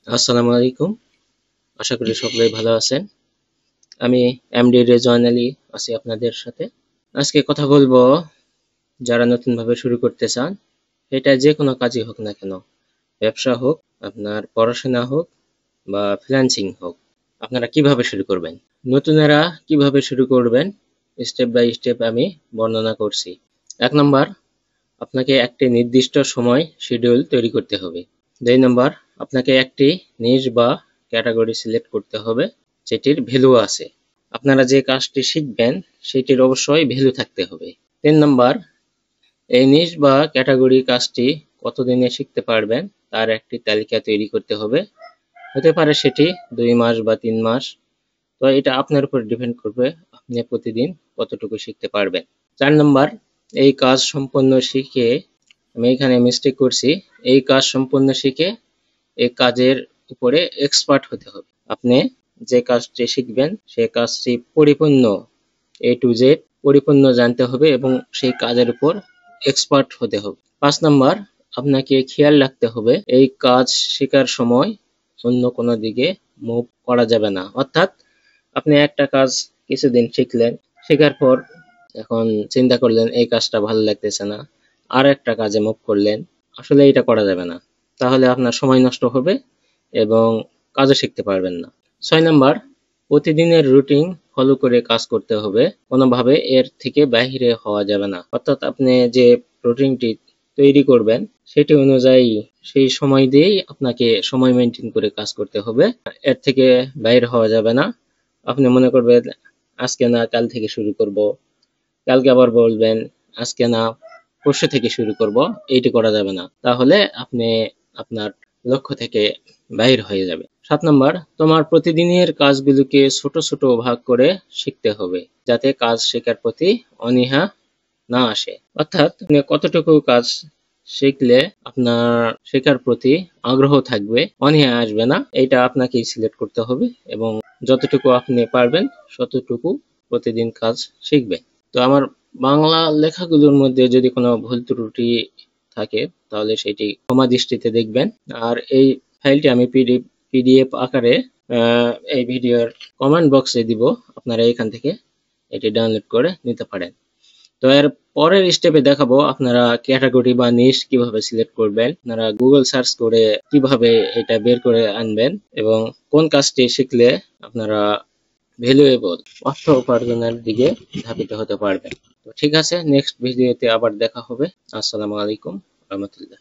আসসালামু আলাইকুম। আশা করি সকলেই ভালো আছেন। আমি এমডি রেজওয়ান আলী আছি আপনাদের সাথে। আজকে কথা বলবো যারা নতুনভাবে শুরু করতে চান, এটা যে কোনো কাজই হোক না কেন, ব্যবসা হোক, আপনার পড়াশোনা হোক বা ফ্রিল্যান্সিং হোক, আপনারা কিভাবে শুরু করবেন। নতুনেরা কিভাবে শুরু করবেন স্টেপ বাই স্টেপ আমি বর্ণনা করছি। 1 নাম্বার, আপনাকে একটি নির্দিষ্ট সময় শিডিউল তৈরি করতে হবে। 2 নাম্বার, আপনাকে একটি নিশ বা ক্যাটাগরি সিলেক্ট করতে হবে যেটির ভ্যালু আছে। আপনারা যে কাজটি শিখবেন সেটির অবশ্যই ভ্যালু থাকতে হবে। 3 নাম্বার, এই নিশ বা ক্যাটাগরি কাজটি কতদিনে শিখতে পারবেন তার একটি তালিকা তৈরি করতে হবে। হতে পারে সেটি 2 মাস বা 3 মাস। তো এটা আপনার উপর ডিপেন্ড করবে আপনি প্রতিদিন কতটুকু শিখতে পারবেন। 4 নাম্বার, এই কাজ সম্পূর্ণ শিখে, আমি এখানে মিস্টেক করছি, এই কাজ সম্পূর্ণ শিখে এই কাজের উপরে এক্সপার্ট হতে হবে। আপনি যে কাজটি শিখবেন সেই কাজটি পরিপূর্ণ এ টু জেড পরিপূর্ণ জানতে হবে এবং সেই কাজের উপর এক্সপার্ট হতে হবে। 5 নাম্বার, আপনাকে খেয়াল রাখতে হবে এই কাজ শেখার সময় অন্য কোনো দিকে মুভ করা যাবে না। অর্থাৎ আপনি একটা কাজ কিছুদিন শিখলেন, শেখার পর এখন চিন্তা করলেন এই কাজটা ভালো লাগতেছে না, আর একটা কাজে মুভ করলেন। আসলে এটা করা যাবে না, তাহলে আপনার সময় নষ্ট হবে এবং কাজও শিখতে পারবেন না। 6 নাম্বার, প্রতিদিনের রুটিন ফলো করে কাজ করতে হবে, কোনোভাবে এর থেকে বাইরে হওয়া যাবে না। অর্থাৎ আপনি যে রুটিনটি তৈরি করবেন সেটি অনুযায়ী সেই সময় দিয়েই আপনাকে সময় মেনটেন করে কাজ করতে হবে, এর থেকে বাইরে হওয়া যাবে না। আপনি মনে করবেন আজকে না কাল থেকে শুরু করব, কালকে আবার বলবেন আজকে না পরশু থেকে শুরু করব, এইটি করা যাবে না, তাহলে আপনি আপনার লক্ষ্য থেকে বাইর হয়ে যাবে। 7 নাম্বার, তোমার প্রতিদিনের কাজগুলোকে ছোট ছোট ভাগ করে শিখতে হবে যাতে কাজ শেখার প্রতি অনীহা না আসে। অর্থাৎ আপনি কতটুকু কাজ শিখলে আপনার শেখার প্রতি আগ্রহ থাকবে, অনীহা আসবে না, এটা আপনাকেই সিলেক্ট করতে হবে এবং যতটুকু আপনি পারবেন ততটুকু প্রতিদিন কাজ শিখবেন। তো আমার বাংলা লেখাগুলোর মধ্যে যদি কোনো ভুল ত্রুটি থাকে তাহলে সেটি ক্ষমা দৃষ্টিতে দেখবেন। আর এই ফাইলটি আমি পিডিএফ আকারে এই ভিডিওর কমেন্ট বক্সে দিব, আপনারা এখান থেকে এটি ডাউনলোড করে নিতে পারেন। তো এর পরের স্টেপে দেখাবো আপনারা ক্যাটাগরি বা নিশ কিভাবে সিলেক্ট করবেন, আপনারা গুগল সার্চ করে কিভাবে এটা বের করে আনবেন এবং কোন কাজটি শিখলে আপনারা ভ্যালুয়েবল অর্থ উপার্জনের দিকে ধাবিত হতে পারবেন। তো ঠিক আছে, নেক্সট ভিডিওতে আবার দেখা হবে। আসসালামু আলাইকুম রহমতুল্লাহ।